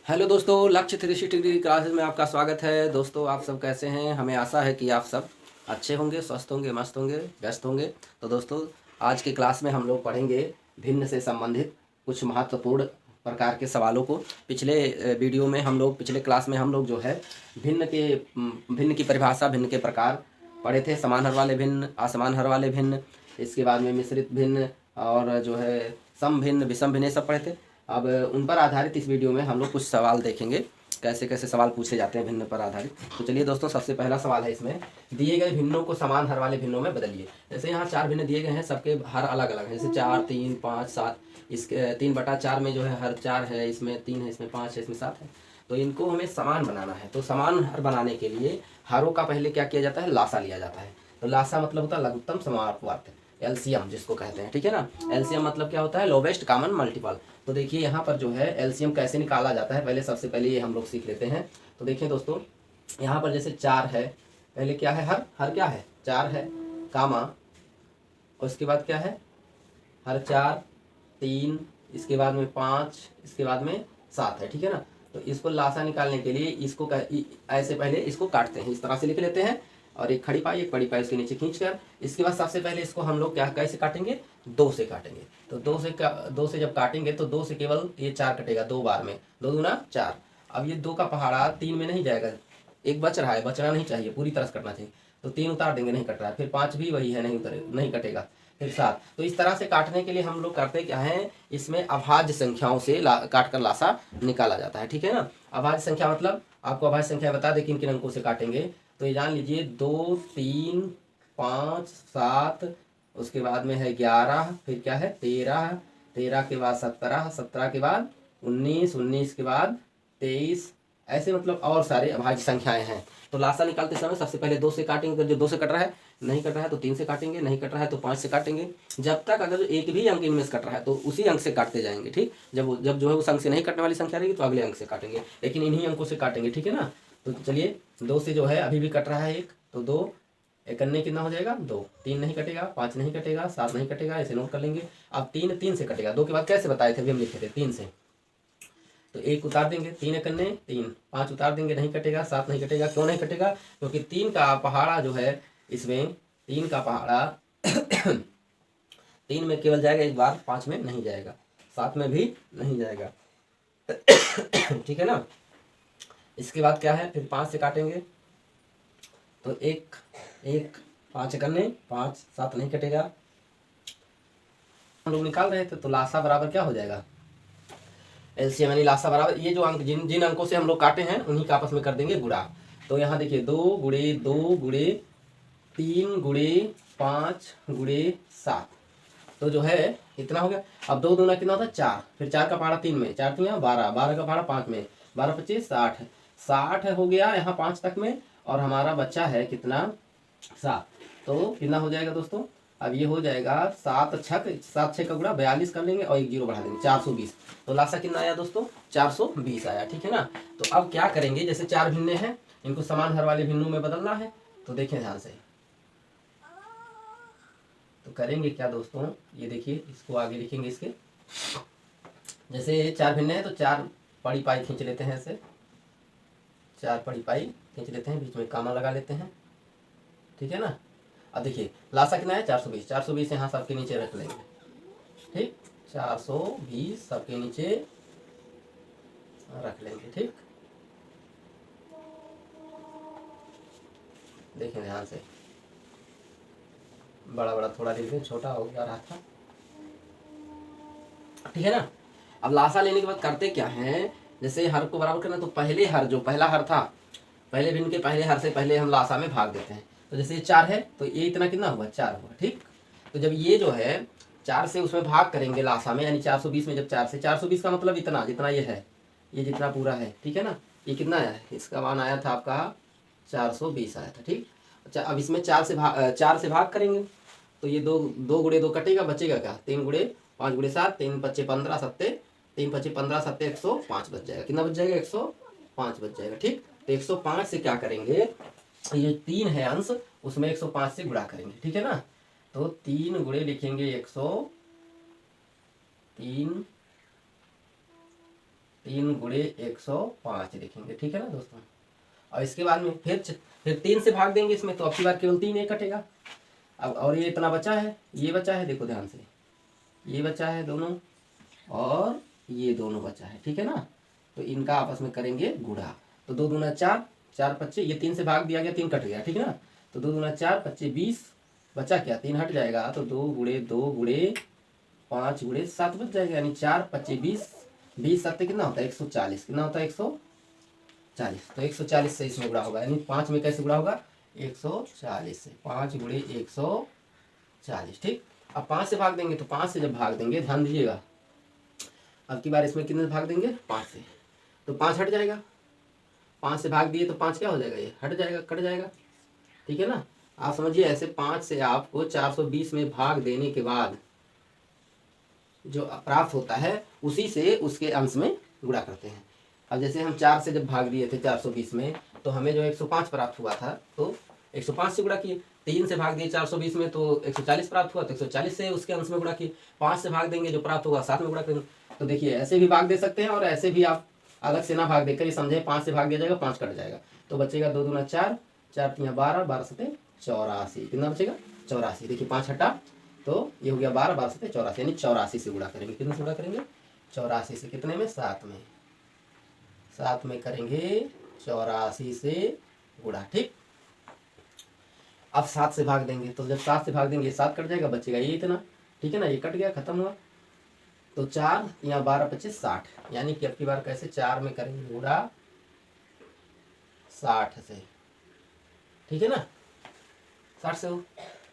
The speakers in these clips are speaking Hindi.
हेलो दोस्तों, लक्ष्य 360 डिग्री क्लासेस में आपका स्वागत है। दोस्तों, आप सब कैसे हैं? हमें आशा है कि आप सब अच्छे होंगे, स्वस्थ होंगे, मस्त होंगे, व्यस्त होंगे। तो दोस्तों, आज की क्लास में हम लोग पढ़ेंगे भिन्न से संबंधित कुछ महत्वपूर्ण प्रकार के सवालों को। पिछले क्लास में हम लोग जो है भिन्न की परिभाषा, भिन्न के प्रकार पढ़े थे। समान हर वाले भिन्न, असमान हर वाले भिन्न, इसके बाद में मिश्रित भिन्न और जो है सम भिन्न, विषम भिन्न, ये सब पढ़े थे। अब उन पर आधारित इस वीडियो में हम लोग कुछ सवाल देखेंगे, कैसे कैसे सवाल पूछे जाते हैं भिन्न पर आधारित। तो चलिए दोस्तों, सबसे पहला सवाल है इसमें, दिए गए भिन्नों को समान हर वाले भिन्नों में बदलिए। जैसे यहाँ 4 भिन्न दिए गए हैं, सबके हर अलग अलग है। जैसे 4, 3, 5, 7, इसके 3/4 में जो है हर 4 है, इसमें 3 है, इसमें 5 है, इसमें 7 है। तो इनको हमें समान बनाना है। तो समान हर बनाने के लिए हरों का पहले क्या किया जाता है? लासा लिया जाता है। तो लासा मतलब होता है लघुत्तम समानुपात, एलसीएम जिसको कहते हैं, ठीक है ना। एलसीएम मतलब क्या होता है? Lowest common multiple. तो देखिए यहाँ पर जो है एलसीएम कैसे निकाला जाता है, सबसे पहले ये हम लोग सीख लेते हैं। तो देखिए दोस्तों, यहाँ पर जैसे 4 है, पहले क्या है? हर क्या है? 4 है, कामा, और इसके बाद क्या है? हर 4, 3, इसके बाद में 5, इसके बाद में 7 है, ठीक है ना। तो इसको लासा निकालने के लिए इसको ऐसे पहले इसको काटते हैं, इस तरह से लिख लेते हैं, और एक खड़ी पाई एक बड़ी पाई उसके नीचे खींचकर, इसके बाद सबसे पहले इसको हम लोग क्या कैसे काटेंगे? 2 से काटेंगे। तो 2 से जब काटेंगे तो 2 से केवल ये 4 कटेगा 2 बार में, 2 दूना 4। अब ये 2 का पहाड़ा 3 में नहीं जाएगा, एक बच रहा है, बचना नहीं चाहिए, पूरी तरह से कटना चाहिए। तो 3 उतार देंगे, नहीं कट रहा है। फिर 5 भी वही है, नहीं कटेगा। फिर 7। तो इस तरह से काटने के लिए हम लोग करते क्या है, इसमें अभाज्य संख्याओं से काट कर लासा निकाला जाता है, ठीक है ना। अभाज्य संख्या मतलब आपको अभाज्य संख्या बता दें किन किन अंकों से काटेंगे। तो ये जान लीजिए, 2, 3, 5, 7, उसके बाद में है 11, फिर क्या है? 13, 13 के बाद 17, 17 के बाद 19, 19 के बाद 23, ऐसे मतलब और सारे अभाज्य संख्याएं हैं। तो लासा निकालते समय सबसे पहले 2 से काटेंगे। अगर जो 2 से कट रहा है, नहीं कट रहा है तो 3 से काटेंगे, नहीं कट रहा है तो 5 से काटेंगे, जब तक अगर एक भी अंक इनमें से कट रहा है तो उसी अंक से काटते जाएंगे, ठीक। जब जो है उस अंक से नहीं कटने वाली संख्या रहेगी तो अगले अंक से काटेंगे, लेकिन इन्हीं अंकों से काटेंगे, ठीक है ना। तो चलिए, 2 से जो है अभी भी कट रहा है एक, तो 2 एक अन्य कितना हो जाएगा? 2। 3 नहीं कटेगा, 5 नहीं कटेगा, 7 नहीं कटेगा, ऐसे नोट कर लेंगे। अब 3 से कटेगा। 2 के बाद कैसे बताए थे? अभी हम लिखे थे 3 से, तो 1 उतार देंगे, 3 एक अन्य 3, 5 उतार देंगे, नहीं कटेगा, 7 नहीं कटेगा। क्यों नहीं कटेगा? क्योंकि 3 का पहाड़ा जो है, इसमें 3 का पहाड़ा 3 में केवल जाएगा एक बार, 5 में नहीं जाएगा, 7 में भी नहीं जाएगा, ठीक है ना। इसके बाद क्या है? फिर 5 से काटेंगे, तो 1 1, 5 एक अन्य 5, 7 नहीं कटेगा। हम लोग निकाल रहे थे, तो लासा बराबर क्या हो जाएगा? एलसीएम यानी लासा बराबर ये जो अंक जिन जिन अंकों से हम लोग काटे हैं उन्हीं का आपस में कर देंगे गुणा। तो यहाँ देखिए, 2 गुणे 2 गुणे 3 गुणे 5 गुणे 7, तो जो है इतना हो गया। अब 2 दूना कितना होता है? 4, फिर 4 का पहाड़ा 3 में, 4 3 12, 12 का पहाड़ा 5 में, 12 25 60, 60 हो गया यहाँ 5 तक में, और हमारा बच्चा है कितना? 7। तो कितना हो जाएगा दोस्तों? अब ये हो जाएगा 7 छक 7 6 का गुणा 42 कर लेंगे और एक जीरो बढ़ा देंगे, 420। तो लासा कितना आया दोस्तों? 420 आया, ठीक है ना। तो अब क्या करेंगे, जैसे 4 भिन्ने हैं, इनको समान हर वाले भिन्नों में बदलना है। तो देखें ध्यान से, तो करेंगे क्या दोस्तों? ये देखिए, इसको आगे लिखेंगे। इसके जैसे 4 भिन्ने हैं तो 4 बड़ी पाई खींच लेते हैं, ऐसे 4 बड़ी पाई खींच लेते हैं, बीच में कामा लगा लेते हैं, ठीक है ना। अब देखिए, लासा कितना है? 420। 420 यहाँ सबके नीचे रख लेंगे, ठीक। 420 सबके नीचे रख लेंगे, ठीक। देखें ध्यान से, बड़ा बड़ा थोड़ा लिख दें, छोटा हो गया रहा था, ठीक है ना। अब लासा लेने के बाद करते क्या है, जैसे हर को बराबर करना, तो पहले हर जो पहला हर था, पहले भिन्न के पहले हर से पहले हम लासा में भाग देते हैं। तो जैसे ये 4 है, तो ये इतना कितना हुआ? 4 हुआ, ठीक। तो जब ये जो है 4 से उसमें भाग करेंगे लासा में, यानी 420 में जब 4 से, 420 का मतलब इतना जितना ये है, ये जितना पूरा है, ठीक है ना। ये कितना आया है? इसका मान आया था आपका 420 आया था, ठीक। अच्छा, अब इसमें 4 से भाग करेंगे, तो ये 2 गुणे 2 कटेगा, बचेगा क्या? 3 गुणे 5 गुणे 7, 3 पच्चे 15 सत्ते, 3 पच्चे 15 सत्ते 105 बच जाएगा। कितना बच जाएगा? 105 बच जाएगा, ठीक। तो 105 से क्या करेंगे, ये 3 है अंश, उसमें 105 से गुणा करेंगे, ठीक है ना। तो 3 गुणे लिखेंगे 103, 3 गुणे 105 लिखेंगे, ठीक है ना दोस्तों। और इसके बाद में फिर 3 से भाग देंगे इसमें, तो अब की बार केवल 3 ही कटेगा। अब और ये इतना बचा है, ये बचा है, देखो ध्यान से, ये बचा है दोनों और ये दोनों बचा है, ठीक है ना। तो इनका आपस में करेंगे गुणा। तो 2 दूना 4, 4 पच्चे, ये 3 से भाग दिया गया, 3 कट गया, ठीक है ना। तो 2 दूना 4, पच्चे 20, बचा क्या, 3 हट जाएगा, तो 2 गुणे 2 गुणे 5 गुणे 7 बच जाएगा, यानी 4 पच्चे 20, 20 सत्ते कितना होता है 140, कितना होता है 140। तो 140 से इसमें गुणा होगा, यानी 5 में कैसे गुणा होगा 140 से, 5 गुणे 140, ठीक। अब 5 से भाग देंगे, तो 5 से जब भाग देंगे, ध्यान दीजिएगा, अब की बार इसमें कितने से भाग देंगे 5 से, तो 5 हट जाएगा, 5 से भाग दिए तो 5 क्या हो जाएगा, ये हट जाएगा, कट जाएगा, ठीक है ना। आप समझिए ऐसे 5 से आपको 420 में भाग देने के बाद जो प्राप्त होता है उसी से उसके अंश में गुणा करते हैं। अब जैसे हम 4 से जब भाग दिए थे 420 में, तो हमें जो 105 प्राप्त हुआ था, तो 105 से गुणा किए, 3 से भाग दिए 420 में तो 140 प्राप्त हुआ, तो 140 से उसके अंश में गुणा किए, 5 से भाग देंगे जो प्राप्त होगा 7 में गुणा करेंगे। तो देखिए ऐसे भी भाग दे सकते हैं और ऐसे भी आप अलग से ना भाग देकर ये समझे, 5 से भाग दिया जाएगा, 5 कट जाएगा, तो बचेगा 2 दूना 4, 4 तिया 12, 12 सते 84, कितना बचेगा 84। देखिए 5 हटा, तो ये हो गया 12, 12 सते 84, यानी 84 से गुणा करेंगे, कितने से गुणा करेंगे 84 से, कितने में 7 में, 7 में करेंगे 84 से गुणा, ठीक। अब 7 से भाग देंगे, तो जब 7 से भाग देंगे 7 कट जाएगा, बचेगा ये इतना, ठीक है ना, ये कट गया, खत्म हुआ। तो 4 या 12 25 60, यानी कि अब की बार कैसे 4 में करेंगे गुणा 60 से, ठीक है ना, 60 से हो।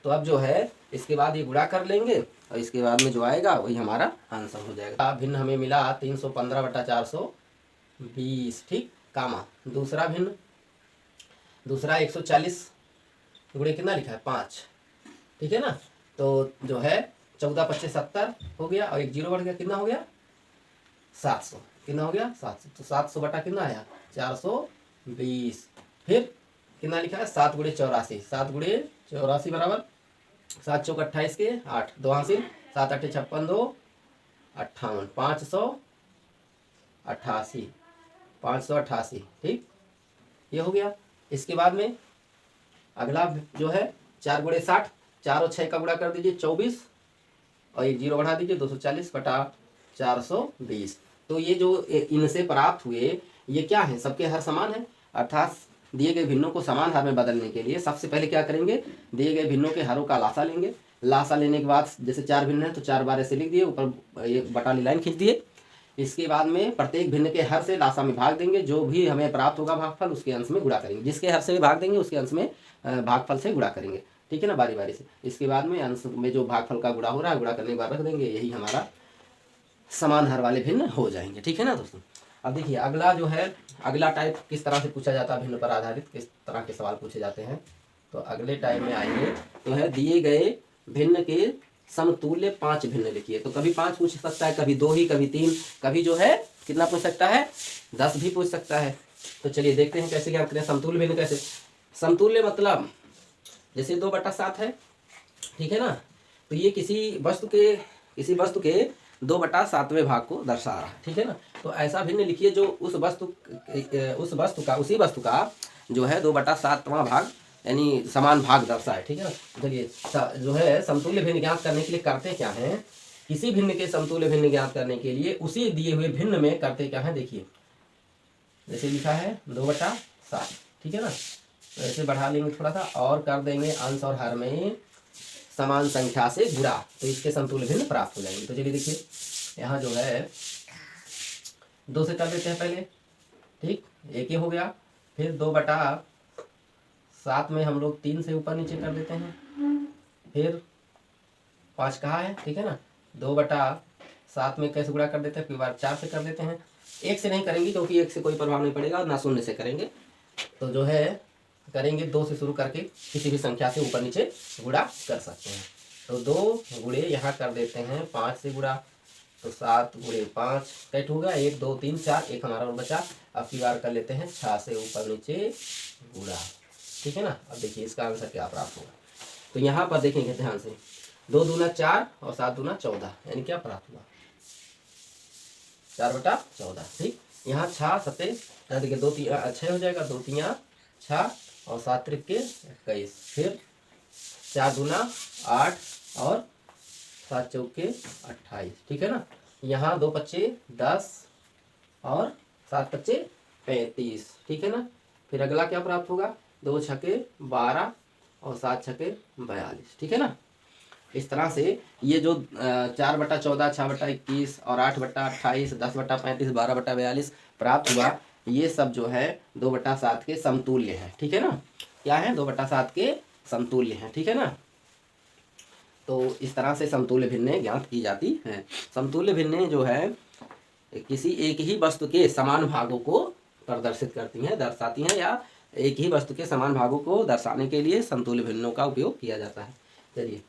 तो अब जो है इसके बाद ये गुणा कर लेंगे और इसके बाद में जो आएगा वही हमारा आंसर हो जाएगा। भिन्न हमें मिला 315/420, ठीक, कामा। दूसरा भिन्न, दूसरा 140 गुणे कितना लिखा है 5, ठीक है ना। तो जो है 14 25 70 हो गया और एक जीरो बढ़ गया, कितना हो गया 700, कितना हो गया 700। तो 700 बटा कितना आया 420। फिर कितना लिखा है 7 गुणे 84, 7 गुणे 84 बराबर 7 चौक 28 के 8, 2 हासिल, 7 8 56 2 58, 588, 588, ठीक, ये हो गया। इसके बाद में अगला जो है 4 गुणे 60, 4 और 6 का गुणा कर दीजिए 24 और एक जीरो बढ़ा दीजिए 240 बटा 420। तो ये जो इनसे प्राप्त हुए ये क्या है, सबके हर समान है, अर्थात दिए गए भिन्नों को समान हर में बदलने के लिए सबसे पहले क्या करेंगे, दिए गए भिन्नों के हरों का लासा लेंगे। लासा लेने के बाद जैसे 4 भिन्न है तो 4 बार ऐसे लिख दिए, ऊपर ये बटाली लाइन खींच दिए। इसके बाद में प्रत्येक भिन्न के हर से लासा में भाग देंगे, जो भी हमें प्राप्त होगा भागफल उसके अंश में गुणा करेंगे, जिसके हर से भी भाग देंगे उसके अंश में भागफल से गुणा करेंगे, ठीक है ना, बारी बारी से। इसके बाद में अंश में जो भागफल का गुणा हो रहा है गुणा करने के बाद रख देंगे, यही हमारा समान हर वाले भिन्न हो जाएंगे, ठीक है ना दोस्तों। अब देखिए अगला जो है, अगला टाइप किस तरह से पूछा जाता है, भिन्न पर आधारित किस तरह के सवाल पूछे जाते हैं। तो अगले टाइप में आएंगे तो है दिए गए भिन्न के समतुल्य 5 भिन्न लिखिए। तो कभी 5 पूछ सकता है, कभी 2 ही, कभी 3, कभी जो है कितना पूछ सकता है 10 भी पूछ सकता है। तो चलिए देखते हैं कैसे क्या करें। समतुल्य भिन्न कैसे, समतुल्य मतलब जैसे 2/7 है, ठीक है ना, तो ये किसी वस्तु के 2/7वें भाग को दर्शा रहा है, ठीक है ना। तो ऐसा भिन्न लिखिए जो उस वस्तु का जो है 2/7वां भाग यानी समान भाग दर्शाए, ठीक है ना। चलिए जो है समतुल्य भिन्न ज्ञात करने के लिए करते क्या है, किसी भिन्न के समतुल्य भिन्न ज्ञात करने के लिए उसी दिए हुए भिन्न में करते क्या है, देखिए जैसे लिखा है 2/7, ठीक है ना, तो ऐसे बढ़ा लेंगे थोड़ा सा और कर देंगे अंश और हर में समान संख्या से गुणा, तो इसके समतुल्य भिन्न प्राप्त हो जाएंगे। तो चलिए देखिए यहाँ जो है 2 से कर देते हैं पहले, ठीक, एक ही हो गया। फिर 2/7 में हम लोग 3 से ऊपर नीचे कर देते हैं, फिर 5 कहाँ है, ठीक है ना। 2/7 में कैसे गुणा कर देते हैं, फिर बार 4 से कर देते हैं, 1 से नहीं करेंगे क्योंकि 1 से कोई प्रभाव नहीं पड़ेगा, ना 0 से करेंगे। तो जो है करेंगे 2 से शुरू करके किसी भी संख्या से ऊपर नीचे गुणा कर सकते हैं। तो 2 गुणे यहाँ कर देते हैं 5 से गुणा, तो 7 गुणे 5 कैट हो गया, 1 2 3 4, एक हमारा और बचा। अब की बार कर लेते हैं 6 से ऊपर नीचे गुणा, ठीक है ना। अब देखिए इसका आंसर क्या प्राप्त होगा। तो यहाँ पर देखेंगे ध्यान से, 2 दूना 4 और 7 दूना 14, यानी क्या प्राप्त हुआ 4/14। ठीक, यहाँ 6 सत्ते देखिए 2 3 6 हो जाएगा, 2 3 6 और 7 त्रिक 21, फिर 4 दूना 8 और 7 चौके 28। ठीक है ना। यहाँ 2 पच्चे 10 और 7 पच्चे 35। ठीक है ना। फिर अगला क्या प्राप्त होगा, 2 छक्के 12 और 7 छक्के 42। ठीक है ना। इस तरह से ये जो 4/14, 6/21 और 8/28, 10/35, 12/42 प्राप्त हुआ, ये सब जो है 2/7 के समतुल्य है। ठीक है ना। क्या है, 2/7 के समतुल्य है। ठीक है ना। तो इस तरह से समतुल्य भिन्नें ज्ञात की जाती हैं। समतुल्य भिन्नें जो है किसी एक ही वस्तु के समान भागों को प्रदर्शित करती हैं, दर्शाती हैं, या एक ही वस्तु के समान भागों को दर्शाने के लिए समतुल्य भिन्नों का उपयोग किया जाता है। चलिए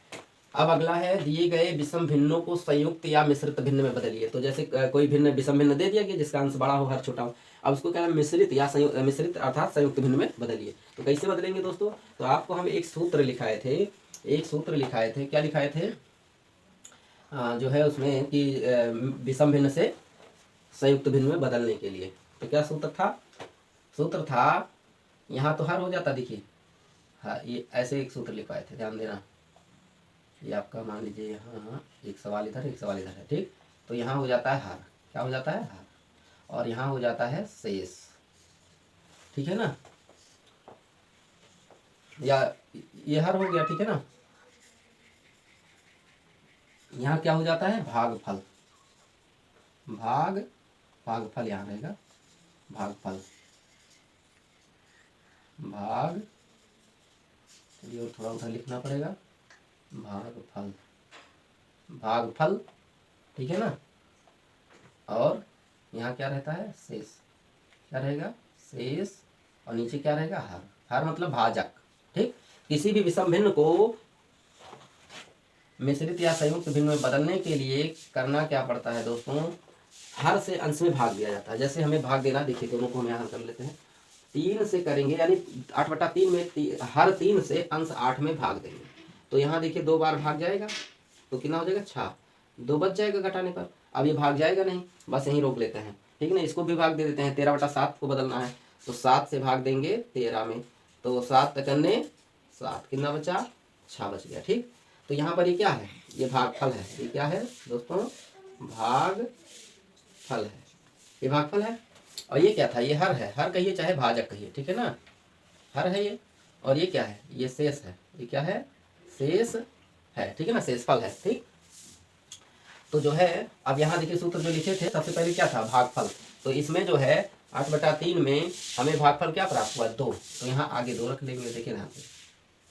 अब अगला है, दिए गए विषम भिन्नों को संयुक्त या मिश्रित भिन्न में बदलिए। तो जैसे कोई भिन्न विषम भिन्न दे दिया गया जिसका अंश बड़ा हो हर छोटा हो, अब उसको क्या है, मिश्रित या संयुक्त, मिश्रित अर्थात संयुक्त भिन्न में बदलिए। तो कैसे बदलेंगे दोस्तों, तो आपको हम एक सूत्र लिखाए थे, क्या लिखाए थे, जो है उसमें कि विषम भिन्न से संयुक्त भिन्न में बदलने के लिए। तो क्या सूत्र था, यहाँ तो हर हो जाता, देखिए हाँ, ये ऐसे एक सूत्र लिखवाए थे, ध्यान देना। ये आपका मान लीजिए यहाँ एक सवाल इधर एक सवाल इधर है। ठीक, तो यहाँ हो जाता है हर, क्या हो जाता है, हर, और यहाँ हो जाता है शेष। ठीक है ना, या ये हर हो गया। ठीक है ना। यहाँ क्या हो जाता है, भागफल, भागफल यहाँ रहेगा, भागफल, चलिए और थोड़ा उधर लिखना पड़ेगा, भागफल। ठीक है ना। और यहाँ क्या रहता है, शेष, क्या रहेगा, शेष, और नीचे क्या रहेगा, हर मतलब भाजक। ठीक, किसी भी विषम भिन्न को मिश्रित या संयुक्त भिन्न में बदलने के लिए करना क्या पड़ता है दोस्तों, हर से अंश में भाग दिया जाता है। जैसे हमें भाग देना, देखिए दोनों को हम यहाँ कर लेते हैं, 3 से करेंगे, यानी 8/3 में हर 3 से अंश 8 में भाग देंगे। तो यहाँ देखिए 2 बार भाग जाएगा तो कितना हो जाएगा, 6, 2 बच जाएगा घटाने पर। अब ये भाग जाएगा नहीं, बस यहीं रोक लेते हैं। ठीक है ना। इसको भी भाग दे देते हैं, 13/7 को बदलना है तो 7 से भाग देंगे 13 में, तो 7 तकन्ने 7, कितना बचा, 6 बच गया। ठीक, तो यहाँ पर ये क्या है, ये भागफल है। ये क्या है दोस्तों, भागफल है, ये भागफल है। और ये क्या था, ये हर है, हर कहिए चाहे भाजक कहिए। ठीक है ना, हर है ये। और ये क्या है, ये शेष है, ये क्या है, शेष है। ठीक है ना, शेषफल है। ठीक, तो जो है अब यहाँ देखिए सूत्र जो लिखे थे, सबसे पहले क्या था, भागफल। तो इसमें जो है 8/3 में हमें भागफल क्या प्राप्त हुआ, 2। तो यहाँ आगे 2 रख लेंगे, देखिए यहाँ पे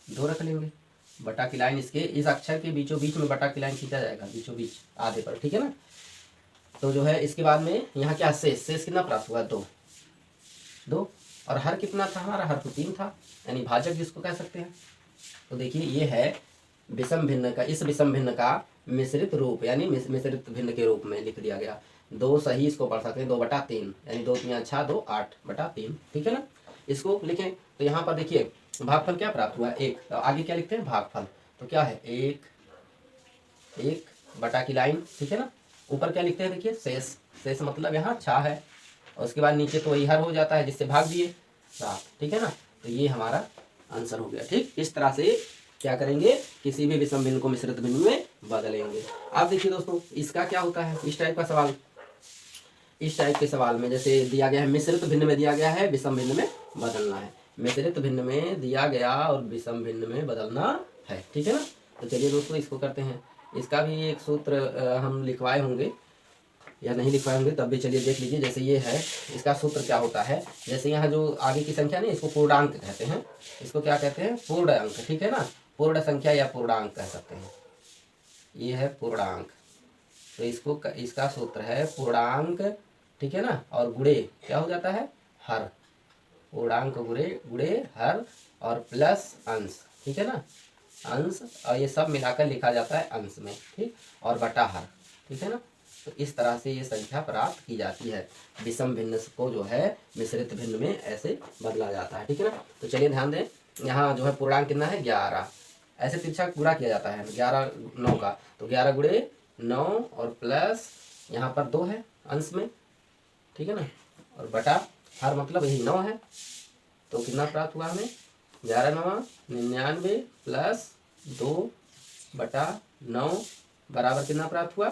2 रख लेंगे, बटा की लाइन इसके इस अक्षर के बीचों बीच में बटा की लाइन खींचा जाएगा, बीचों बीच आधे पर। ठीक है ना। तो जो है इसके बाद में यहाँ क्या, शेष कितना प्राप्त हुआ, 2। और हर कितना था हमारा, हर तो 3 था, यानी भाजक जिसको कह सकते हैं। तो देखिए ये है विषम भिन्न का, इस विषम भिन्न का मिश्रित रूप, यानी मिश्रित भिन्न के रूप में लिख दिया गया। 2 सही इसको पढ़ सकते हैं, 2/3, यानी 2 3 6 2 8/3। ठीक है ना। इसको लिखें तो यहाँ पर देखिए भागफल क्या प्राप्त हुआ, 1। तो आगे क्या लिखते हैं, भागफल, तो क्या है, 1 बटा की लाइन। ठीक है ना। ऊपर क्या लिखते हैं, देखिए शेष मतलब यहाँ 6 है, और उसके बाद नीचे तो वही हर हो जाता है जिससे भाग दिए 7। ठीक है ना। तो ये हमारा आंसर हो गया। ठीक, इस तरह से क्या करेंगे, किसी भी विषम भिन्न को मिश्रित भिन्न में बदलेंगे। अब देखिए दोस्तों इसका क्या होता है, इस टाइप का सवाल, इस टाइप के सवाल में जैसे दिया गया है मिश्रित भिन्न में दिया गया है, विषम भिन्न में बदलना है। मिश्रित भिन्न में दिया गया और विषम भिन्न में बदलना है। ठीक है ना। तो चलिए दोस्तों इसको करते हैं। इसका भी एक सूत्र हम लिखवाए होंगे या नहीं लिखवाए होंगे, तब भी चलिए देख लीजिए। जैसे ये है, इसका सूत्र क्या होता है, जैसे यहाँ जो आगे की संख्या नहीं, इसको पूर्णांक कहते हैं, इसको क्या कहते हैं, पूर्ण अंक। ठीक है ना, पूर्ण संख्या या पूर्णांक कह सकते हैं। ये है पूर्णांक, तो इसको इसका सूत्र है पूर्णांक। ठीक है ना। और गुणे क्या हो जाता है, हर, पूर्णांक गुणे हर, और प्लस अंश। ठीक है ना, अंश, और ये सब मिलाकर लिखा जाता है अंश में। ठीक, और बटा हर। ठीक है ना। तो इस तरह से ये संख्या प्राप्त की जाती है। विषम भिन्न को जो है मिश्रित भिन्न में ऐसे बदला जाता है। ठीक है ना। तो चलिए ध्यान दें, यहाँ जो है पूर्णांक कितना है, 11। ऐसे तिरछा गुणा किया जाता है 11 9 का, तो 11 गुणे 9 और प्लस यहाँ पर 2 है, अंश में, ठीक है ना, और बटा हर मतलब यही 9 है। तो कितना प्राप्त हुआ हमें, 11×9 = 99 प्लस 2/9 बराबर कितना प्राप्त हुआ,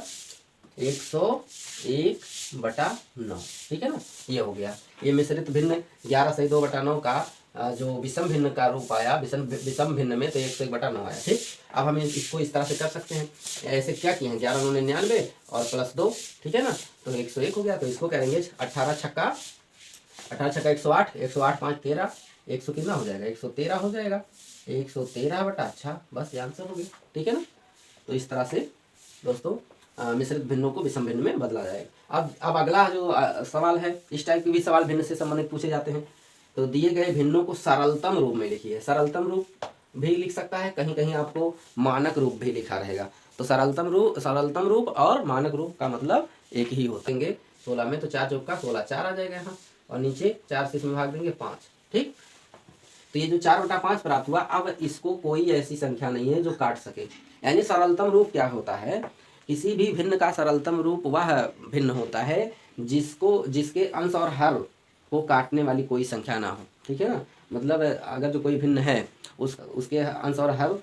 101/9, ठीक है ना। ये हो गया, ये मिश्रित भिन्न 11 सही 2/9 का जो विषम भिन्न का रूप आया, विषम भिन्न में तो 101/9 आया, ठीक। अब हम इसको इस तरह से कर सकते हैं, ऐसे क्या किए हैं, 11×9 = 99 और प्लस 2, ठीक है ना, तो 101 हो गया। तो इसको करेंगे 18 छक्का 108, 108 5 13, 100 कितना हो जाएगा, 113 हो जाएगा, 113 बटा, अच्छा बस ये आंसर हो गया, ठीक है ना। तो इस तरह से दोस्तों मिश्रित भिन्नों को विषम भिन्न में बदला जाएगा। अब अगला जो सवाल है, इस टाइप के भी सवाल भिन्न से संबंधित पूछे जाते हैं। तो दिए गए भिन्नों को सरलतम रूप में लिखिए। सरलतम रूप भी लिख सकता है, कहीं कहीं आपको मानक रूप भी लिखा रहेगा। तो सरलतम रूप और मानक रूप का मतलब एक ही होते हैं। 16 में तो 4 चौका 16, 4 आ जाएगा यहाँ, और नीचे 4 से इसमें भाग देंगे 5, ठीक। तो ये जो 4/5 प्राप्त हुआ, अब इसको कोई ऐसी संख्या नहीं है जो काट सके। यानी सरलतम रूप क्या होता है, किसी भी भिन्न का सरलतम रूप वह भिन्न होता है जिसके अंश और हर को काटने वाली कोई संख्या ना हो, ठीक है ना। मतलब अगर जो कोई भिन्न है उसके अंश और हर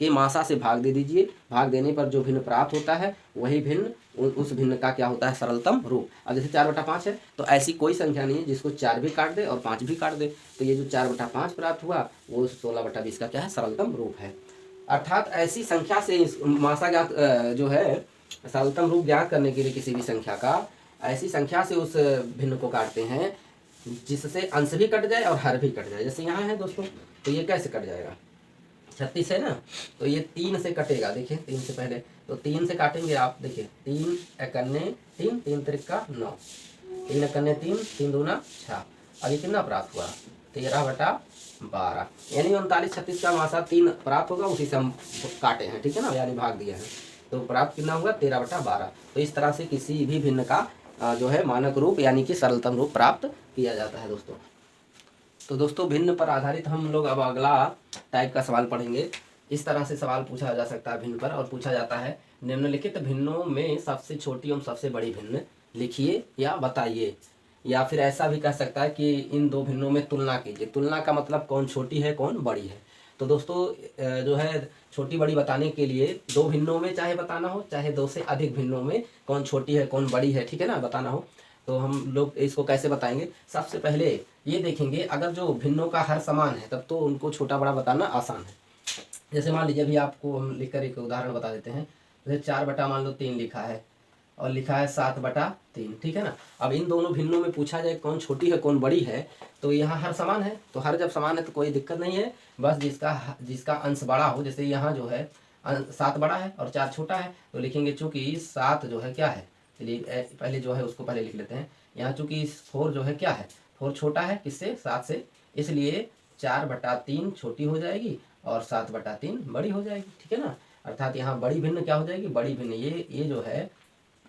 के मासा से भाग दे दीजिए, भाग देने पर जो भिन्न प्राप्त होता है वही भिन्न उस भिन्न का क्या होता है, सरलतम रूप। अब जैसे 4/5 है, तो ऐसी कोई संख्या नहीं है जिसको 4 भी काट दे और 5 भी काट दे। तो ये जो 4/5 प्राप्त हुआ वो 16/20 का क्या है, सरलतम रूप है। अर्थात ऐसी संख्या से मासा ज्ञात जो है सरलतम रूप ज्ञात करने के लिए किसी भी संख्या का, ऐसी संख्या से उस भिन्न को काटते हैं जिससे अंश भी कट जाए और हर भी कट जाए। जैसे यहाँ है दोस्तों, तो ये कैसे कट जाएगा, 36 है ना, तो ये 3 से कटेगा। देखिए 3 से पहले, तो 3 से काटेंगे आप, देखिए 3 एकन्ने 3, 3 त्रिका 9, 3 एकन्ने 3, 3 दूना 6। अब ये कितना प्राप्त हुआ, 13/12, यानी 39 36 का मासा 3 प्राप्त होगा, उसी से हम काटे हैं, ठीक है ना, यानी भाग दिए हैं। तो प्राप्त कितना हुआ, 13/12। तो इस तरह से किसी भी भिन्न का जो है मानक रूप यानी कि सरलतम रूप प्राप्त किया जाता है दोस्तों। तो दोस्तों भिन्न पर आधारित हम लोग अब अगला टाइप का सवाल पढ़ेंगे। इस तरह से सवाल पूछा जा सकता है भिन्न पर, और पूछा जाता है निम्नलिखित भिन्नों में सबसे छोटी एवं सबसे बड़ी भिन्न लिखिए या बताइए। या फिर ऐसा भी कह सकता है कि इन दो भिन्नों में तुलना कीजिए। तुलना का मतलब कौन छोटी है कौन बड़ी है। तो दोस्तों जो है छोटी बड़ी बताने के लिए दो भिन्नों में चाहे बताना हो, चाहे दो से अधिक भिन्नों में कौन छोटी है कौन बड़ी है, ठीक है ना, बताना हो, तो हम लोग इसको कैसे बताएंगे। सबसे पहले ये देखेंगे, अगर जो भिन्नों का हर समान है तब तो उनको छोटा बड़ा बताना आसान है। जैसे मान लीजिए अभी आपको हम लिखकर एक उदाहरण बता देते हैं। जैसे 4 मान लो 3 लिखा है और लिखा है 7/3, ठीक है ना। अब इन दोनों भिन्नों में पूछा जाए कौन छोटी है कौन बड़ी है, तो यहाँ हर समान है, तो हर जब समान है तो कोई दिक्कत नहीं है। बस जिसका अंश बड़ा हो, जैसे यहाँ जो है 7 बड़ा है और 4 छोटा है, तो लिखेंगे चूंकि 7 जो है क्या है, चलिए पहले जो है उसको पहले लिख लेते हैं। यहाँ चूंकि 4 जो है क्या है, 4 छोटा है किससे, 7 से, इसलिए 4/3 छोटी हो जाएगी और 7/3 बड़ी हो जाएगी, ठीक है ना। अर्थात यहाँ बड़ी भिन्न क्या हो जाएगी, बड़ी भिन्न ये जो है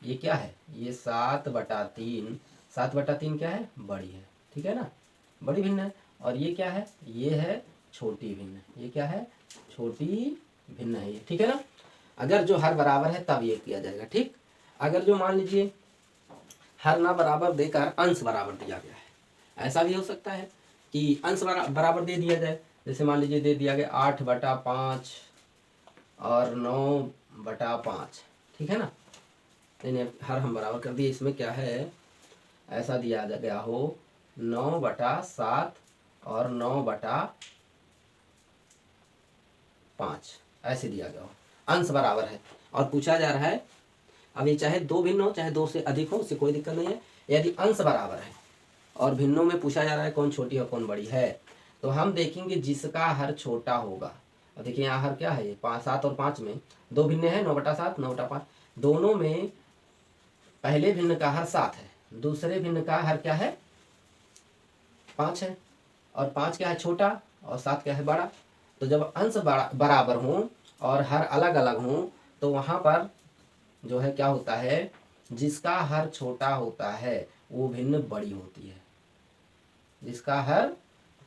ये क्या है, ये 7/3, 7/3 क्या है, बड़ी है, ठीक है ना, बड़ी भिन्न है। और ये क्या है, ये है छोटी भिन्न, ये क्या है, छोटी भिन्न है ये, ठीक है ना। अगर जो हर बराबर है तब ये किया जाएगा, ठीक। अगर जो मान लीजिए हर ना बराबर देकर अंश बराबर दिया गया है, ऐसा भी हो सकता है कि अंश बराबर दे दिया जाए। जैसे मान लीजिए दे दिया गया 8/5 और 9/5, ठीक है ना। नहीं हर हम बराबर कर दिए, इसमें क्या है, ऐसा दिया गया हो 9/7 और 9/5 ऐसे दिया गया हो, अंश बराबर है और पूछा जा रहा है। अब ये चाहे दो भिन्न हो चाहे दो से अधिक हो, उससे कोई दिक्कत नहीं है। यदि अंश बराबर है और भिन्नों में पूछा जा रहा है कौन छोटी और कौन बड़ी है, तो हम देखेंगे जिसका हर छोटा होगा। और देखिए यहाँ हर क्या है, ये 7 और 5 में दो भिन्न है, 9/7 9/5, दोनों में पहले भिन्न का हर 7 है, दूसरे भिन्न का हर क्या है, 5 है, और 5 क्या है छोटा और 7 क्या है बड़ा। तो जब अंश बराबर हों और हर अलग अलग हों, तो वहाँ पर जो है क्या होता है, जिसका हर छोटा होता है वो भिन्न बड़ी होती है, जिसका हर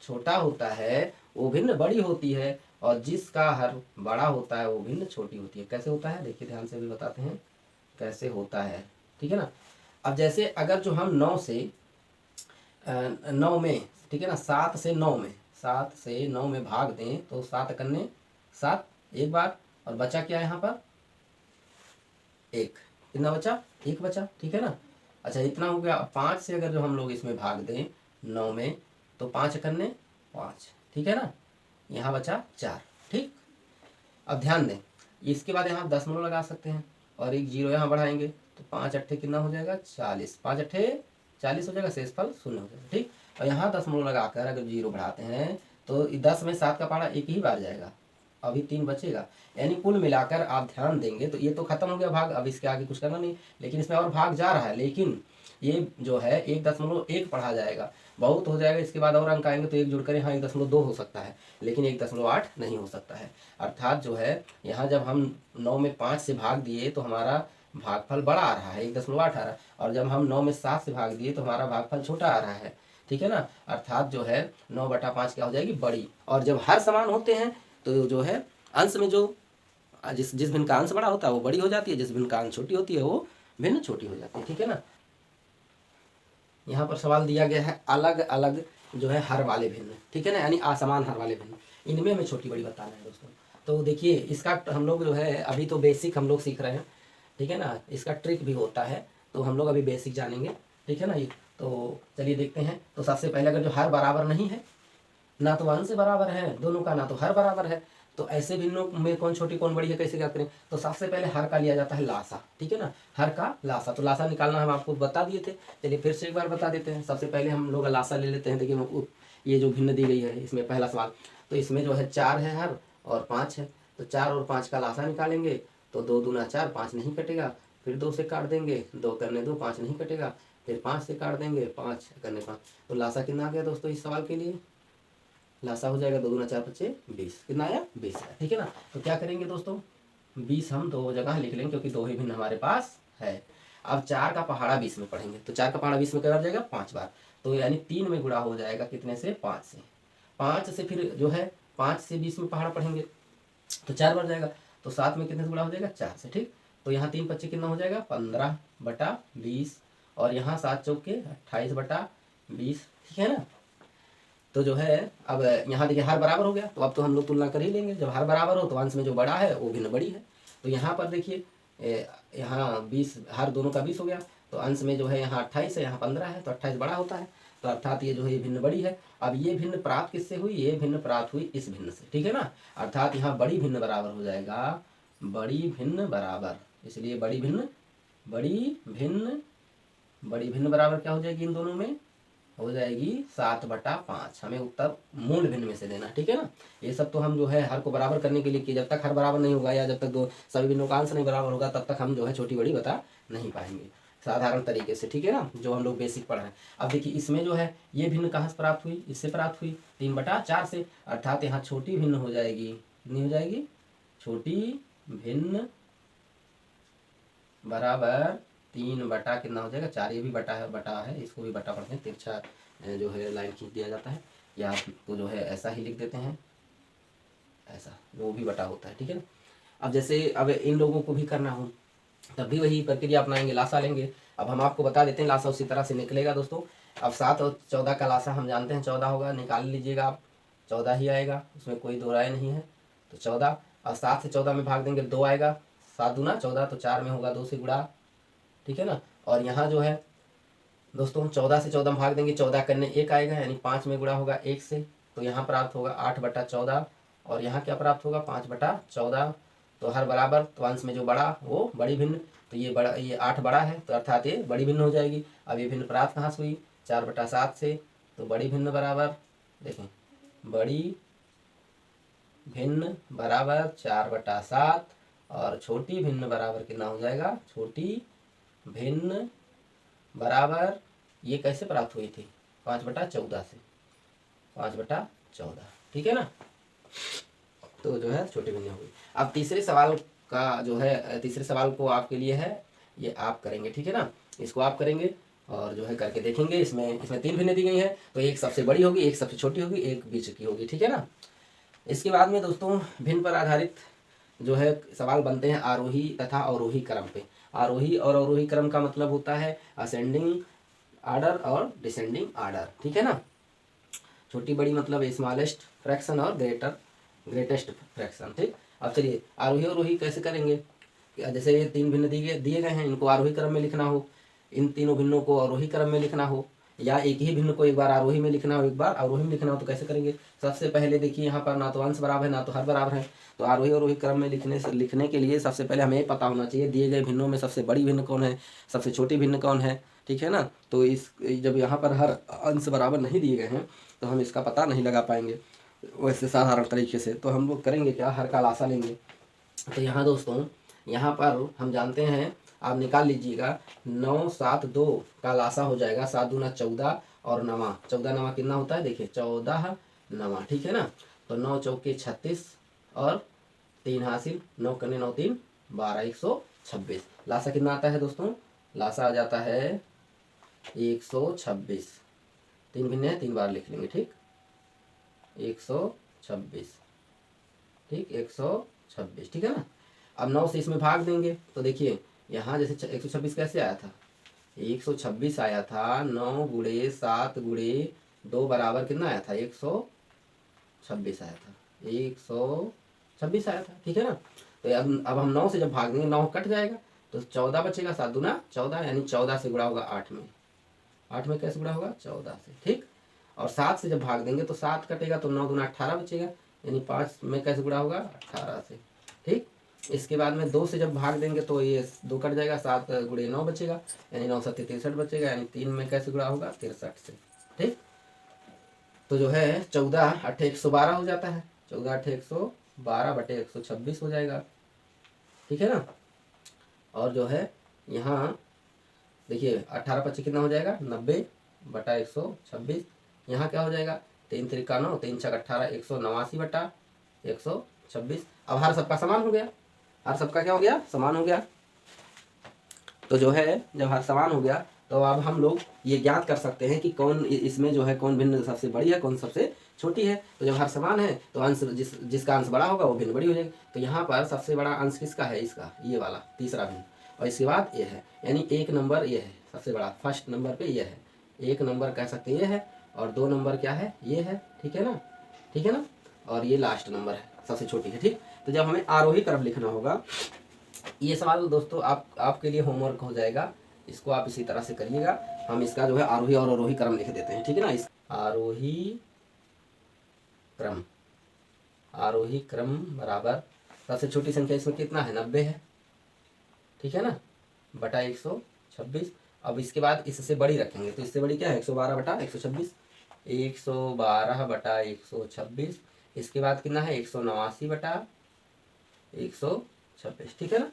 छोटा होता है वो भिन्न बड़ी होती है, और जिसका हर बड़ा होता है वो भिन्न छोटी होती है। कैसे होता है देखिए ध्यान से भी बताते हैं कैसे होता है, ठीक है ना। अब जैसे अगर जो हम 9 से 9 में, ठीक है ना, 7 से 9 में, 7 से 9 में भाग दें तो 7 कन्ने 7 एक बार, और बचा क्या यहाँ पर 1, कितना बचा 1 बचा, ठीक है ना। अच्छा इतना हो गया। 5 से अगर जो हम लोग इसमें भाग दें 9 में तो 5 कन्ने 5, ठीक है ना, यहाँ बचा 4, ठीक। अब ध्यान दें, इसके बाद यहाँ 10 लगा सकते हैं और एक जीरो यहाँ बढ़ाएंगे तो 5 अट्ठे कितना हो जाएगा 40, 5 अट्ठे 40 हो जाएगा, शेषफल 0 हो जाएगा, ठीक। और यहाँ 10 लगाकर अगर जीरो बढ़ाते हैं तो 10 में 7 का पहाड़ा एक ही बार जाएगा, अभी 3 बचेगा। यानी कुल मिलाकर आप ध्यान देंगे तो ये तो खत्म हो गया भाग, अब इसके आगे कुछ करना नहीं, लेकिन इसमें और भाग जा रहा है, लेकिन ये जो है 1.1 पढ़ा जाएगा, बहुत हो जाएगा। इसके बाद और अंक आएंगे तो 1 जुड़ कर यहाँ 1.2 हो सकता है, लेकिन 1.8 नहीं हो सकता है। अर्थात जो है यहाँ जब हम 9 में 5 से भाग दिए तो हमारा भागफल बड़ा आ रहा है 1.8 आ रहा है, और जब हम 9 में 7 से भाग दिए तो हमारा भागफल छोटा आ रहा है, ठीक है ना। अर्थात जो है 9/5 क्या हो जाएगी बड़ी। और जब हर समान होते हैं तो जो है अंश में जो जिस भिन्न का अंश बड़ा होता है वो बड़ी हो जाती है, जिस भिन्न का अंश छोटी होती है वो भिन्न छोटी हो जाती है, ठीक है ना। यहाँ पर सवाल दिया गया है अलग अलग जो है हर वाले भिन्न, ठीक है ना, यानी असमान हर वाले भिन्न, इनमें हमें छोटी बड़ी बताना है दोस्तों। तो देखिए इसका हम लोग जो है अभी तो बेसिक हम लोग सीख रहे हैं, ठीक है ना, इसका ट्रिक भी होता है तो हम लोग अभी बेसिक जानेंगे, ठीक है ना। ये तो चलिए देखते हैं। तो सबसे पहले अगर जो हर बराबर नहीं है, ना तो अंश बराबर है दोनों का, ना तो हर बराबर है, तो ऐसे भिन्नों में कौन छोटी कौन बड़ी है कैसे क्या करें। तो सबसे पहले हर का लिया जाता है लासा, ठीक है ना, हर का लासा। तो लासा निकालना हम आपको बता दिए थे, चलिए फिर से एक बार बता देते हैं। सबसे पहले हम लोग लासा ले लेते हैं। देखिए ये जो भिन्न दी गई है इसमें पहला सवाल, तो इसमें जो है 4 है हर और 5 है, तो 4 और 5 का लासा निकालेंगे तो 2 दूना 4, 5 नहीं कटेगा, फिर 2 से काट देंगे, 2 करने 2, 5 नहीं कटेगा, फिर 5 से काट देंगे, 5 करने 5। तो लासा कितना आ गया दोस्तों इस सवाल के लिए, लासा हो जाएगा 2 दूना 4 5 20, कितना आया 20 आया, ठीक है ना। तो क्या करेंगे दोस्तों 20 हम 2 जगह लिख लेंगे क्योंकि 2 ही भिन्न हमारे पास है। अब 4 का पहाड़ा 20 में पढ़ेंगे तो 4 का पहाड़ा 20 में क्या जाएगा 5 बार, तो यानी 3 में गुणा हो जाएगा कितने से 5 से, 5 से फिर जो है 5 से 20 में पहाड़ा पढ़ेंगे तो 4 बार जाएगा, तो 7 में कितने से गुणा हो जाएगा 4 से, ठीक। तो यहाँ 3 25 कितना हो जाएगा 15/20, और यहाँ 7 चौके 28/20, ठीक है ना। तो जो है अब यहाँ देखिए हर बराबर हो गया, तो अब तो हम लोग तुलना कर ही लेंगे, जब हर बराबर हो तो अंश में जो बड़ा है वो भिन्न बड़ी है। तो यहाँ पर देखिए यहाँ 20 हर दोनों का 20 हो गया, तो अंश में जो है यहाँ 28 है, यहाँ 15 है, तो 28 बड़ा होता है, तो अर्थात ये जो है ये भिन्न बड़ी है। अब ये भिन्न प्राप्त किससे हुई, ये भिन्न प्राप्त हुई इस भिन्न से, ठीक है ना। अर्थात यहाँ बड़ी भिन्न बराबर हो जाएगा, बड़ी भिन्न बराबर, इसलिए बड़ी भिन्न बराबर क्या हो जाएगी इन दोनों में, हो जाएगी 7/5। हमें उत्तर मूल भिन्न में से देना, ठीक है ना। ये सब तो हम जो है हर को बराबर करने के लिए कि जब तक हर बराबर नहीं होगा या जब तक दो सभी भिन्नों का अंश नहीं बराबर होगा तब तक हम जो है छोटी बड़ी बता नहीं पाएंगे साधारण तरीके से, ठीक है ना, जो हम लोग बेसिक पढ़ रहे हैं। अब देखिए इसमें जो है ये भिन्न कहाँ से प्राप्त हुई, इससे प्राप्त हुई 3/4 से, अर्थात यहाँ छोटी भिन्न हो जाएगी, कितनी हो जाएगी छोटी भिन्न बराबर 3 बटा कितना हो जाएगा 4, ये भी बटा है, इसको भी बटा पढ़ते हैं, तिरछा जो है लाइन खींच दिया जाता है, या आपको जो है ऐसा ही लिख देते हैं, ऐसा वो भी बटा होता है, ठीक है ना। अब जैसे अब इन लोगों को भी करना हो तब भी वही प्रक्रिया अपनाएंगे, लासा लेंगे। अब हम आपको बता देते हैं लासा उसी तरह से निकलेगा दोस्तों। अब 7 और 14 का लासा हम जानते हैं 14 होगा, निकाल लीजिएगा आप, 14 ही आएगा, उसमें कोई दो राय नहीं है, तो 14। अब 7 से 14 में भाग देंगे 2 आएगा, 7 दूना 14, तो 4 में होगा 2 से गुणा, ठीक है ना। और यहाँ जो है दोस्तों 14 से 14 में भाग देंगे, 14 करने 1 आएगा, यानी 5 में गुणा होगा 1 से, तो यहाँ प्राप्त होगा 8/14, और यहाँ क्या प्राप्त होगा 5/14। तो हर बराबर, तो अंश में जो बड़ा वो बड़ी भिन्न, तो ये बड़ा, ये 8 बड़ा है, तो अर्थात ये बड़ी भिन्न हो जाएगी। अब ये भिन्न प्राप्त कहाँ से हुई 4/7 से, तो बड़ी भिन्न बराबर देखें बड़ी भिन्न बराबर 4/7, और छोटी भिन्न बराबर कितना हो जाएगा छोटी भिन्न बराबर, ये कैसे प्राप्त हुई थी 5/14 से, 5/14, ठीक है ना। तो जो है छोटी भिन्न हुई। अब तीसरे सवाल का जो है, तीसरे सवाल को आपके लिए है, ये आप करेंगे, ठीक है ना, इसको आप करेंगे और जो है करके देखेंगे। इसमें 3 भिन्न दी गई हैं, तो एक सबसे बड़ी होगी, एक सबसे छोटी होगी, एक बीच की होगी, ठीक है ना। इसके बाद में दोस्तों भिन्न पर आधारित जो है सवाल बनते हैं आरोही तथा अवरोही क्रम पे। आरोही और अवरोही क्रम का मतलब होता है असेंडिंग आर्डर और डिसेंडिंग आर्डर, ठीक है ना। छोटी बड़ी मतलब स्मॉलेस्ट फ्रैक्शन और ग्रेटेस्ट फ्रैक्शन, ठीक। अब चलिए आरोही अवरोही कैसे करेंगे। जैसे ये तीन भिन्न दिए गए हैं, इनको आरोही क्रम में लिखना हो, इन तीनों भिन्नों को अवरोही क्रम में लिखना हो, या एक ही भिन्न को एक बार आरोही में लिखना हो एक बार अवरोही में लिखना हो, तो कैसे करेंगे। सबसे पहले देखिए यहाँ पर ना तो अंश बराबर है ना तो हर बराबर है, तो आरोही अवरोही क्रम में लिखने के लिए सबसे पहले हमें पता होना चाहिए दिए गए भिन्नों में सबसे बड़ी भिन्न कौन है, सबसे छोटी भिन्न कौन है, ठीक है ना। तो इस जब यहाँ पर हर अंश बराबर नहीं दिए गए हैं तो हम इसका पता नहीं लगा पाएंगे वैसे साधारण तरीके से। तो हम लोग करेंगे क्या, हर का लासा लेंगे। तो यहाँ दोस्तों यहाँ पर हम जानते हैं, आप निकाल लीजिएगा, 9 7 2 का लासा हो जाएगा 7 दूना 14 और 14 9 कितना होता है, देखिए 14 9, ठीक है ना। तो 9 चौके 36 और 3 हासिल, 9 कने 9 3 12, 126। लासा कितना आता है दोस्तों, लासा आ जाता है 126। 3 भिन्न है 3 बार लिख लेंगे, ठीक, 126, ठीक 126, ठीक है ना। अब 9 से इसमें भाग देंगे तो देखिए यहाँ जैसे 126 कैसे आया था, 126 आया था, 9 गुणे 7 गुणे 2 बराबर कितना आया था, 126 आया था, 126 आया था, ठीक है ना। तो अब हम 9 से जब भाग देंगे 9 कट जाएगा तो 14 बचेगा, 7 दूना 14, यानी 14 से गुणा होगा 8 में, 8 में कैसे गुणा होगा 14 से, ठीक। और 7 से जब भाग देंगे तो 7 कटेगा तो 9 दूना 18 बचेगा, यानी 5 में कैसे गुणा होगा 18 से, ठीक। इसके बाद में 2 से जब भाग देंगे तो ये 2 कट जाएगा, 7 गुणे 9 बचेगा, यानी 9 7 63 बचेगा, यानी 3 में कैसे गुणा होगा 63 से, ठीक। तो जो है 14 8 112 हो जाता है, 14 8 112 बटे 126 हो जाएगा, ठीक है ना। और जो है यहाँ देखिए 18 25 कितना हो जाएगा 90 बटा 126, यहाँ क्या हो जाएगा 3 त्रिका 9 3 छक 18, 189 बटा 126। अब हर सबका समान हो गया, हर सबका क्या हो गया समान हो गया। तो जो है जब हर समान हो गया तो अब हम लोग ये ज्ञात कर सकते हैं कि कौन इसमें जो है कौन भिन्न सबसे बड़ी है कौन सबसे छोटी है। तो जब हर समान है तो अंश जिसका अंश बड़ा होगा वो भिन्न बड़ी हो जाएगी। तो यहाँ पर सबसे बड़ा अंश किसका है, इसका, ये वाला तीसरा भिन्न, और इसके बाद ये है, यानी 1 नंबर ये है सबसे बड़ा, फर्स्ट नंबर पे ये है, 1 नंबर कह सकते हैं ये है, और 2 नंबर क्या है ये है, ठीक है ना, ठीक है ना। और ये लास्ट नंबर है सबसे छोटी है, ठीक। तो जब हमें आरोही क्रम लिखना होगा, ये सवाल दोस्तों आपके लिए होमवर्क हो जाएगा, इसको आप इसी तरह से करिएगा। हम इसका जो है आरोही और अवरोही क्रम लिख देते हैं, ठीक है ना। इस आरोही क्रम बराबर सबसे छोटी संख्या इसमें कितना है 90 है, ठीक है ना, बटा 126। अब इसके बाद इससे बड़ी रखेंगे तो इससे बड़ी क्या है 112 बटा 126, 112 बटा 126। इसके बाद कितना है 189 बटा 126, ठीक है ना।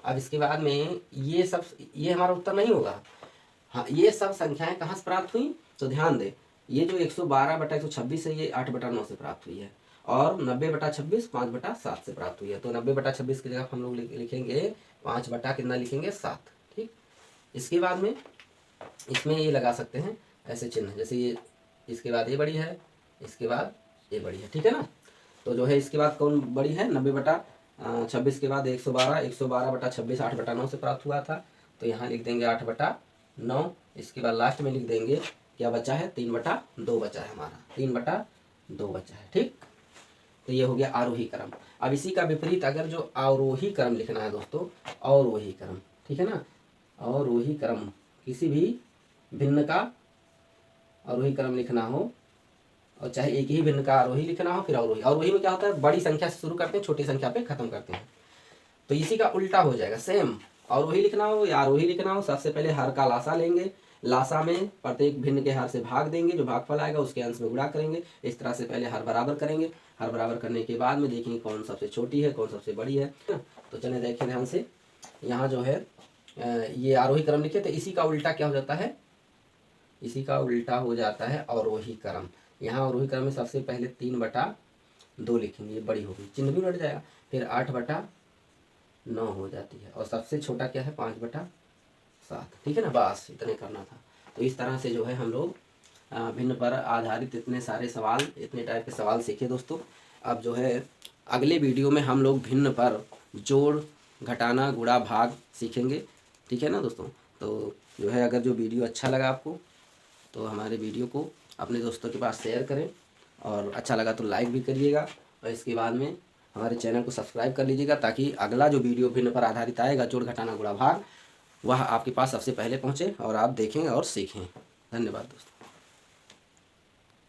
अब इसके बाद में ये हमारा उत्तर नहीं होगा। हाँ, ये सब संख्याएं कहाँ से प्राप्त हुई, तो ध्यान दे, ये जो 112 बटा 126 है ये 8 बटा 9 से प्राप्त हुई है, और 90 बटा 26 5 बटा 7 से प्राप्त हुई है। तो 90 बटा 26 की जगह हम लोग लिखेंगे 5 बटा कितना लिखेंगे 7, ठीक। इसके बाद में इसमें ये लगा सकते हैं ऐसे चिन्ह, जैसे ये इसके बाद ये बड़ी है, इसके बाद ये बड़ी है, ठीक है ना। तो जो है इसके बाद कौन बड़ी है 90 बटा 26 के बाद 112 बटा 26 8 बटा 9 से प्राप्त हुआ था, तो यहाँ लिख देंगे 8 बटा 9। इसके बाद लास्ट में लिख देंगे क्या बचा है 3 बटा 2 बचा है हमारा, 3 बटा 2 बचा है, ठीक। तो ये हो गया आरोही क्रम। अब इसी का विपरीत अगर जो अवरोही क्रम लिखना है दोस्तों, अवरोही क्रम, ठीक है ना, अवरोही क्रम किसी भी भिन्न का अवरोही क्रम लिखना हो, और चाहे एक ही भिन्न का आरोही लिखना हो, फिर अवरोही में क्या होता है बड़ी संख्या से शुरू करते हैं छोटी संख्या पे खत्म करते हैं। तो इसी का उल्टा हो जाएगा, सेम अवरोही लिखना हो या आरोही लिखना हो, सबसे पहले हर का लासा लेंगे, लासा में प्रत्येक भिन्न के हर से भाग देंगे, जो भागफल आएगा उसके अंश में गुणा करेंगे। इस तरह से पहले हर बराबर करेंगे, हर बराबर करने के बाद में देखेंगे कौन सबसे छोटी है कौन सबसे बड़ी है। तो चले देखें ध्यान से, यहाँ जो है ये आरोही क्रम लिखे, तो इसी का उल्टा क्या हो जाता है, इसी का उल्टा हो जाता है अवरोही क्रम। यहाँ अवरोही क्रम में सबसे पहले 3 बटा 2 लिखेंगे, ये बड़ी होगी, चिन्ह भी उलट जाएगा, फिर 8 बटा 9 हो जाती है, और सबसे छोटा क्या है 5 बटा 7, ठीक है ना। बस इतने करना था। तो इस तरह से जो है हम लोग भिन्न पर आधारित इतने सारे सवाल, इतने टाइप के सवाल सीखे दोस्तों। अब जो है अगले वीडियो में हम लोग भिन्न पर जोड़ घटाना गुणा भाग सीखेंगे। ठीक है ना दोस्तों। तो जो है अगर जो वीडियो अच्छा लगा आपको तो हमारे वीडियो को अपने दोस्तों के पास शेयर करें, और अच्छा लगा तो लाइक भी करिएगा, और इसके बाद में हमारे चैनल को सब्सक्राइब कर लीजिएगा, ताकि अगला जो वीडियो भिन्न पर आधारित आएगा, जोड़ घटाना गुणा भाग, वह आपके पास सबसे पहले पहुँचे और आप देखें और सीखें। धन्यवाद दोस्तों।